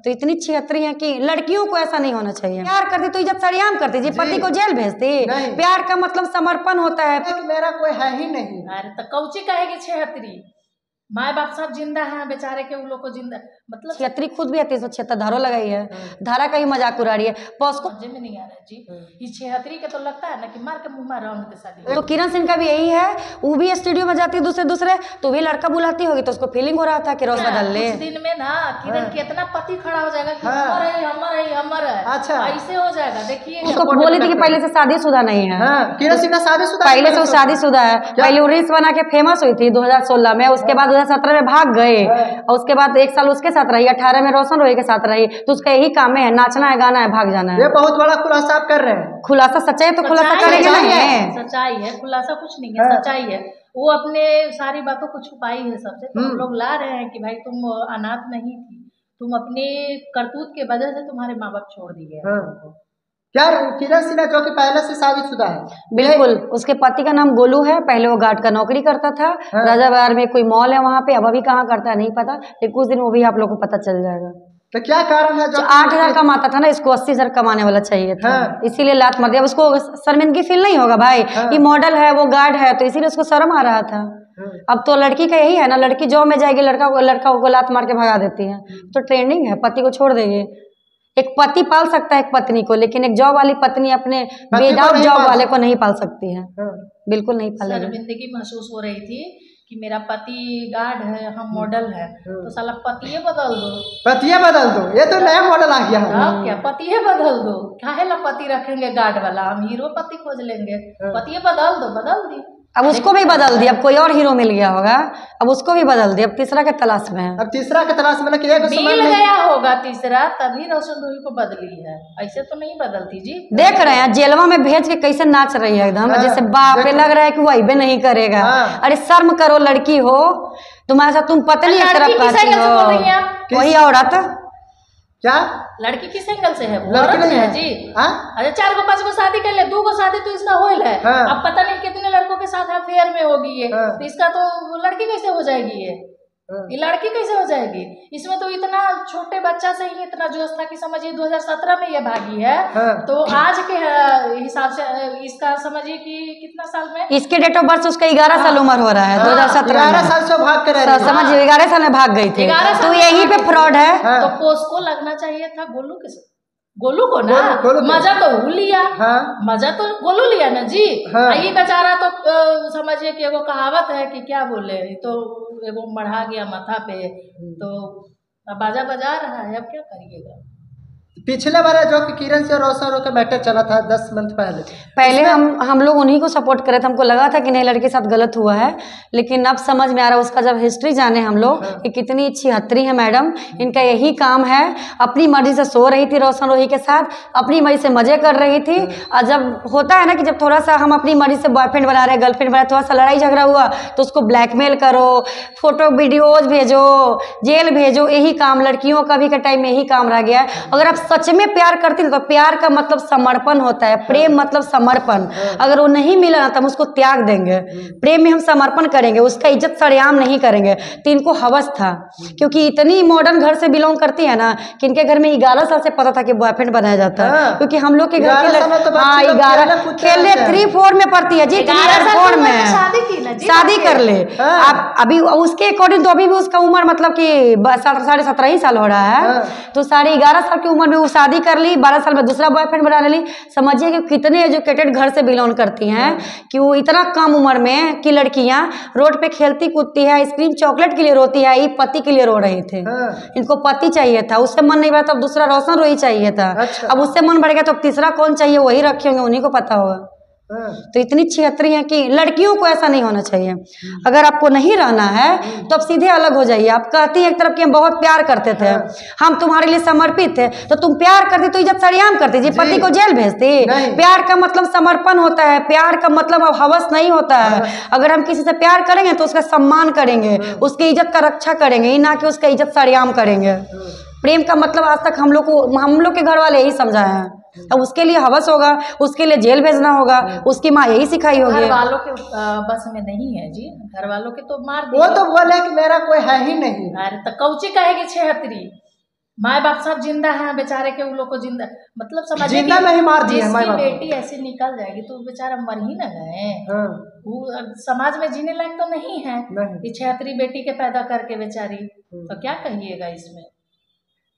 तो इतनी छिहत्तरी है कि लड़कियों को ऐसा नहीं होना चाहिए। प्यार करती तो इज्जत सरेआम करती जी, पति को जेल भेजती। प्यार का मतलब समर्पण होता है। मेरा कोई है ही नहीं। अरे तो कौची कहेगी छिहत्तरी, माँ बाप सब जिंदा हैं बेचारे के, उन लोग को जिंदा मतलब छिहत्तरी खुद भी है 376 धारा लगाई है। धारा का ही मजाक उड़ा रही है। पॉस्को समझ में नहीं आ रहा है जी। ये छिहत्तरी के तो लगता है ना कि मार के मुंह मार रहा उनके साथ। तो किरण सिंह का भी यही है, वो भी स्टूडियो में जाती है दूसरे तो भी लड़का बुलाती होगी तो उसको फीलिंग हो रहा था कि रोज बदल ले। कुछ दिन में ना किरण कितना पति खड़ा हो जाएगा कि हमर है। अच्छा ऐसे हो जाएगा। देखिए उसको बोली थी कि पहले से शादीशुदा नहीं है। किरण सिंह शादीशुदा, पहले से वो शादीशुदा है। पहले वो रील्स बना के फेमस हुई थी 2016 में, उसके बाद 2017 में भाग गए और उसके बाद 1 साल उसके साथ रही, 18 में रोशन रोही के साथ रही। तो उसका यही काम है, नाचना है, गाना है, भाग जाना है। ये बहुत बड़ा खुलासा आप कर रहे हैं। खुलासा सच्चाई तो खुलासा करेंगे नहीं। सच्चाई है, खुलासा कुछ नहीं है, सच्चाई है। वो अपने सारी बातों को छुपाई है सबसे। तो हम लोग ला रहे हैं कि भाई तुम अनाथ नहीं थी, तुम अपने करतूत के वजह से तुम्हारे माँ बाप छोड़ दिए। क्या किरण सिन्हा जो कि पहले से शादीशुदा है? बिल्कुल। उसके पति का नाम गोलू है। पहले वो गार्ड का नौकरी करता था। राजाबाजार में कोई मॉल है वहाँ पे, अब अभी कहाँ करता है नहीं पता, लेकिन कुछ दिन वो भी आप लोग को पता चल जाएगा। तो क्या कारण है? जो 8,000 कमाता था ना, इसको 80,000 कमाने वाला चाहिए था। इसीलिए लात मार दिया। उसको शर्मिंदगी फील नहीं होगा भाई, ये मॉडल है, वो गार्ड है, तो इसीलिए उसको शर्म आ रहा था। अब तो लड़की का यही है ना, लड़की जॉब में जाएगी, लड़का को लात मार के भगा देती है। तो ट्रेंडिंग है, पति को छोड़ देगी। एक पति पाल सकता है एक पत्नी को, लेकिन एक जॉब वाली पत्नी अपने विदाउट जॉब वाले को नहीं पाल सकती है। बिल्कुल नहीं पालेगी। शर्मिंदगी महसूस हो रही थी कि मेरा पति गार्ड है, हम मॉडल है, तो साला पतिये बदल दो। पतिये बदल दो, ये तो नया मॉडल आ गया। अब क्या पतिये बदल दो? काहे ला पति रखेंगे गार्ड वाला, हम हीरो पति खोज लेंगे। पतिये बदल दो, बदल दी। अब उसको भी बदल दिया, अब कोई और हीरो मिल गया होगा, अब उसको भी बदल दिया, अब तीसरा के तलाश में है। अब तीसरा के तलाश में मिल गया होगा तीसरा, तभी रोशन रोही को बदली है, ऐसे तो नहीं बदलती जी। देख रहे हैं जेलवा में भेज के कैसे नाच रही है एकदम, जैसे बाप रे, लग रहा है कि वो अइबे नहीं करेगा। अरे शर्म करो, लड़की हो, तुम्हारे साथ तुम पत्नी एक तरफ कहती हो, वही औरत। क्या लड़की किस एंगल से है? वो लड़की नहीं है जी। अरे 4 को 5 को शादी कर ले, 2 को शादी तो इसका होल है। अब पता नहीं कितने लड़कों के साथ अफेयर में होगी ये, तो इसका तो लड़की कैसे हो जाएगी? ये लड़की कैसे हो जाएगी? इसमें तो इतना छोटे बच्चा से ही इतना जोश था कि समझिए 2017 में ये भागी है। तो आज के हिसाब से इसका समझिए कि कितना साल में, इसके डेट ऑफ बर्थ उसका 11 साल उम्र हो रहा है। 2017 11 साल से भाग कर समझिए 11 साल में भाग गई थी, तो यही पे फ्रॉड है। तो पोस्को लगना चाहिए था गोलू के साथ, गोलू को ना। मजा तो वो लिया, मजा तो गोलू लिया ना जी। ये बेचारा तो समझिए कि वो कहावत है कि क्या बोले, तो वो मढ़ा गया माथा पे, तो बाजा बजा रहा है, अब क्या करिएगा। पिछले बार जो कि किरण से रोशन का मैटर चला था 10 मंथ पहले हम लोग उन्हीं को सपोर्ट करे थे। हमको लगा था कि नहीं लड़के के साथ गलत हुआ है, लेकिन अब समझ में आ रहा है उसका जब हिस्ट्री जाने हम लोग कि कितनी छिहत्तरी है मैडम। इनका यही काम है, अपनी मर्जी से सो रही थी रोशन रोही के साथ, अपनी मर्जी से मजे कर रही थी। और जब होता है ना कि जब थोड़ा सा हम अपनी मर्जी से बॉयफ्रेंड बना रहे, गर्लफ्रेंड बना रहे, थोड़ा सा लड़ाई झगड़ा हुआ तो उसको ब्लैकमेल करो, फोटो वीडियोज भेजो, जेल भेजो, यही काम लड़कियों का भी के टाइम में यही काम रह गया है। अगर आप सच में प्यार करती तो प्यार का मतलब समर्पण होता है, प्रेम मतलब समर्पण। अगर वो नहीं मिला ना तो हम उसको त्याग देंगे, प्रेम में हम समर्पण करेंगे, उसका इज्जत सरेआम नहीं करेंगे। तो इनको हवस था, क्योंकि इतनी मॉडर्न घर से बिलोंग करती है ना कि इनके घर में 11 साल से पता था कि बॉयफ्रेंड बनाया जाता है। क्योंकि हम लोग के घर के 11 खेलने 3-4 में पड़ती है जी, 3-4 में शादी कर ले आप। अभी उसके अकॉर्डिंग तो अभी भी उसका उम्र मतलब कि 17.5 ही साल हो रहा है। तो 11.5 साल की उम्र में वो शादी कर ली, 12 साल में दूसरा बॉयफ्रेंड बना ली। समझिए कि कितने एजुकेटेड घर से बिलोंग करती हैं कि वो इतना कम उम्र में कि लड़कियां रोड पे खेलती कूदती है, आइसक्रीम चॉकलेट के लिए रोती है, ये पति के लिए रो रहे थे। इनको पति चाहिए था, उससे मन नहीं भरा तो अब दूसरा रोशन रोही चाहिए था। अब उससे मन बढ़ गया तो तीसरा कौन चाहिए वही रखे होंगे, उन्हीं को पता होगा। तो इतनी छिहत्तरी है कि लड़कियों को ऐसा नहीं होना चाहिए। अगर आपको नहीं रहना है तो आप सीधे अलग हो जाइए। आप कहती हैं एक तरफ कि हम बहुत प्यार करते थे, हम तुम्हारे लिए समर्पित थे, तो तुम प्यार करती तो इज्जत सरेआम करती जी, पति को जेल भेजती। प्यार का मतलब समर्पण होता है, प्यार का मतलब अब हवस नहीं होता है। अगर हम किसी से प्यार करेंगे तो उसका सम्मान करेंगे, उसकी इज्जत का रक्षा करेंगे, ना कि उसका इज्जत सरेआम करेंगे। प्रेम का मतलब आज तक हम लोग के घर वाले यही समझाए हैं। अब उसके लिए हवस होगा, उसके लिए जेल भेजना होगा, उसकी माँ यही सिखाई होगी। घर वालों के बस में नहीं है जी, घर वालों के तो मार वो तो बोले कि मेरा कोई है ही नहीं। अरे तो कौची कहेगी छिहत्तरी, माँ बाप सब जिंदा हैं बेचारे के, उन लोग को जिंदा मतलब समझिए जिंदा में ही मार दिया माँ बाप। बेटी ऐसे निकल जाएगी तो बेचारा मर ही न गए। वो समाज में जीने लायक तो नहीं है। ये 76 बेटी के पैदा करके बेचारी, तो क्या कहिएगा इसमें।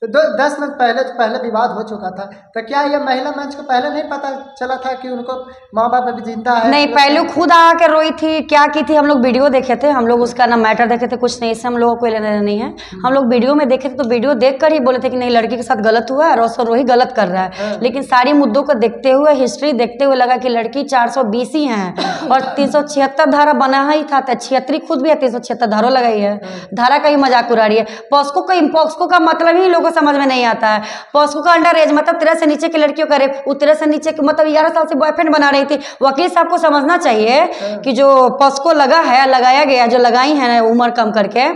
तो 10 मिनट पहले विवाद हो चुका था, तो क्या ये महिला मंच को पहले नहीं पता चला था कि उनको माँ बाप अभी जिंदा है? नहीं, पहले खुद आकर रोई थी, क्या की थी, हम लोग वीडियो देखे थे, हम लोग उसका ना मैटर देखे थे, कुछ नहीं, इससे हम लोगों को लेना देना नहीं है। हम लोग वीडियो में देखे थे तो वीडियो देख कर ही बोले थे कि नहीं लड़की के साथ गलत हुआ है, रोशन रोही गलत कर रहा है। लेकिन सारी मुद्दों को देखते हुए, हिस्ट्री देखते हुए लगा कि लड़की 420 ही है और 376 धारा बना ही था, 76 खुद भी है, 376 धारा लगाई है, धारा का ही मजाक उड़ा रही है। पॉस्को का मतलब ही लोगों को समझ में नहीं आता है। पॉस्को का अंडर एज मतलब 13 से नीचे की लड़कियों का रेप, 13 से नीचे मतलब 11 साल से बॉयफ्रेंड बना रही थी। वकील साहब को समझना चाहिए कि जो पॉस्को लगाया गया, जो लगाई है उम्र कम करके,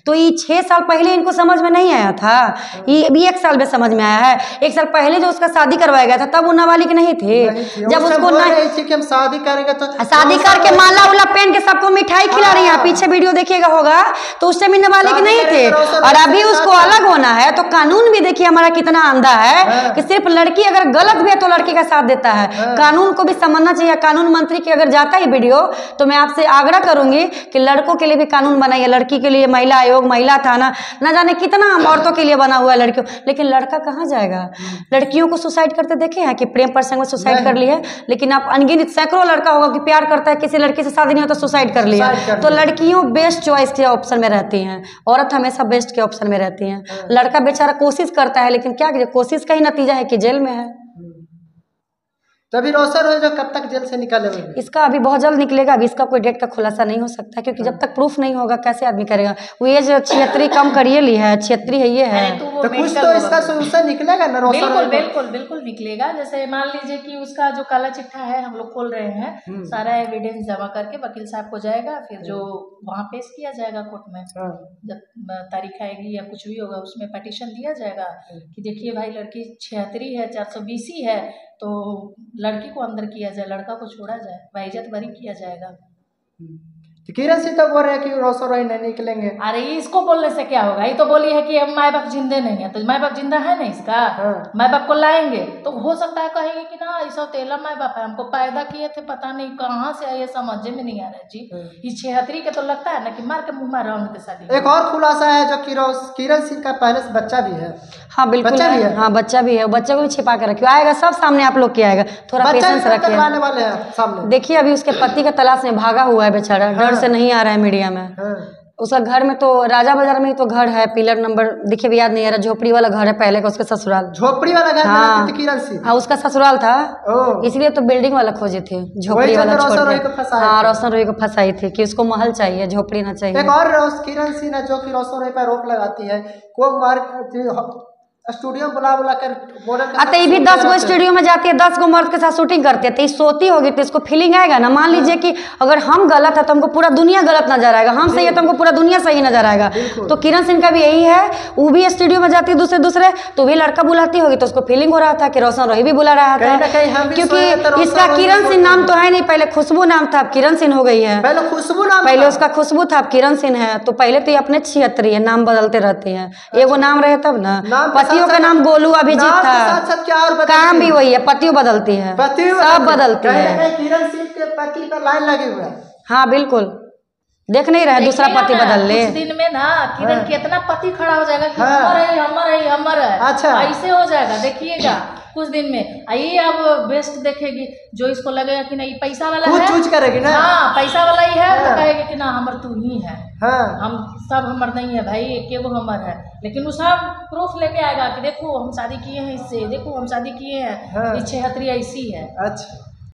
तो ये 6 साल पहले इनको समझ में नहीं आया था, ये भी 1 साल में समझ में आया है। 1 साल पहले जो उसका शादी करवाया गया था तब वो नाबालिग नहीं थे। जब उसको हम शादी करेंगे तो शादी करके माला उला पहन के सबको मिठाई खिला रही है, पीछे वीडियो देखिएगा होगा, तो उस टाइम नाबालिग नहीं थे। और अभी उसको अलग होना है तो कानून भी देखिए हमारा कितना अंधा है कि सिर्फ लड़की अगर गलत भी है तो लड़की का साथ देता है। कानून को भी समझना चाहिए। कानून मंत्री की अगर जाता ही वीडियो तो मैं आपसे आग्रह करूंगी कि लड़कों के लिए भी कानून बनाइए, लड़की के लिए महिला आयोग, महिला थाना, ना जाने कितना औरतों के लिए बना हुआ है लड़कियों, लेकिन लड़का कहाँ जाएगा। लड़कियों को सुसाइड करते देखे हैं कि प्रेम प्रसंग में सुसाइड कर ली है, लेकिन आप अनगिनत सैकड़ों लड़का होगा कि प्यार करता है, किसी लड़की से शादी नहीं होता सुसाइड कर लिया। तो लड़कियों बेस्ट चॉइस के ऑप्शन में रहती हैं, औरत हमेशा बेस्ट के ऑप्शन में रहती हैं। लड़का बेचारा कोशिश करता है, लेकिन क्या कीजिए, कोशिश का ही नतीजा है कि जेल में है। तो अभी रोशन रोही जो कब तक जेल से निकाले हुए? इसका अभी बहुत जल्द निकलेगा, अभी इसका कोई डेट का खुलासा नहीं हो सकता, क्योंकि जब तक प्रूफ नहीं होगा कैसे आदमी करेगा। वो एज 76 कम करिए ली है, 76 है ये है, तो कुछ तो इसका सोल्यूशन निकलेगा ना रोशन? बिल्कुल निकलेगा। जैसे मान लीजिए कि उसका जो काला चिट्ठा है हम लोग खोल रहे हैं, सारा एविडेंस जमा करके वकील साहब को जाएगा, फिर जो वहाँ पेश किया जाएगा कोर्ट में, जब तारीख आएगी या कुछ भी होगा उसमें पिटीशन दिया जाएगा कि देखिए भाई लड़की 76 है, 420 है, तो लड़की को अंदर किया जाए, लड़का को छोड़ा जाए, बाइज्जत बरी किया जाएगा। किरण सिंह तो बोल रहे हैं कि रोशन रोही नहीं निकलेंगे। अरे इसको बोलने से क्या होगा, ये तो बोली है कि माँ बाप जिंदे नहीं है, तो माँ बाप जिंदा है ना इसका। माँ बाप को लाएंगे तो हो सकता है कहेंगे कि ना ऐसा तेला माँ बाप है, हमको पैदा किए थे, पता नहीं कहाँ से आए, समझ में नहीं आ रहा जी। ये 76 के तो लगता है ना कि मार के मुँह में रंग के शादी। एक और खुलासा है जो किरण सिंह का पहले से बच्चा भी है। हाँ बिल्कुल बच्चा भी है। हाँ बच्चा भी है, बच्चे को भी छिपा के रखिए, आएगा सब सामने आप लोग किया आएगा, थोड़ा पेशेंस रखिए। वाले हैं सामने, देखिए अभी उसके पति का तलाश में भागा हुआ है बेचारा, डर से नहीं आ रहा है मीडिया में। उसका घर में तो राजा बाजार में ही तो घर है, पिलर नंबर दिखे भी याद नहीं आ रहा, झोपड़ी वाला घर है पहले का, उसका ससुराल झोपड़ी वाला घर। हाँ किरण सिंह, हाँ उसका ससुराल था, इसलिए तो बिल्डिंग वाला खोजे थे, झोपड़ी वाला छोड़ के। हाँ रोशन रोही को फंसाई थी कि उसको महल चाहिए, झोपड़ी ना चाहिए। एक और किरण सिंह जो कि रोशन रोही पर रोक लगाती है, को स्टूडियो बुला कर बोले ये भी 10 गो स्टूडियो में जाती है, 10 गो मर्द के साथ शूटिंग करती है, तो सोती होगी तो इसको फीलिंग आएगा ना। मान लीजिए कि अगर हम गलत है तो हमको पूरा दुनिया गलत नजर आएगा, हम सही है तो हमको पूरा दुनिया सही नजर आएगा। तो किरण सिंह का भी यही है, वो भी स्टूडियो में जाती है दूसरे तो भी लड़का बुलाती होगी, तो उसको फीलिंग हो रहा था कि रोशन रोही भी बुला रहा था, क्योंकि इसका किरण सिंह नाम तो है नहीं, पहले खुशबू नाम था, अब किरण सिंह हो गई है। पहले उसका खुशबू था, अब किरण सिंह है। तो पहले तो ये अपने 76 है, नाम बदलते रहते हैं, एगो नाम रहे तब ना। पतियों का नाम गोलू अभिजीत था, काम भी वही है, पतियों बदलती है, सब बदलती है। किरण सिंह के पति पर लाइन लगे हुए हैं। हाँ बिल्कुल, देख नहीं रहे दूसरा पति बदल ले। कुछ दिन में ना किरण कितना पति खड़ा हो जाएगा कि हमर है। अच्छा ऐसे हो जाएगा, देखिएगा कुछ दिन में। आइए अब बेस्ट देखेगी, जो इसको लगेगा कि नहीं पैसा वाला है, चूज करेगी ना। हाँ पैसा वाला ही है, तो कहेगी कि ना हमर तू ही है। हम सब हमर नहीं है भाई, एक हमर है, लेकिन वो सब प्रूफ लेके आएगा कि देखो हम शादी किए हैं इससे, देखो हम शादी किए हैं, 76 ऐसी है। अच्छा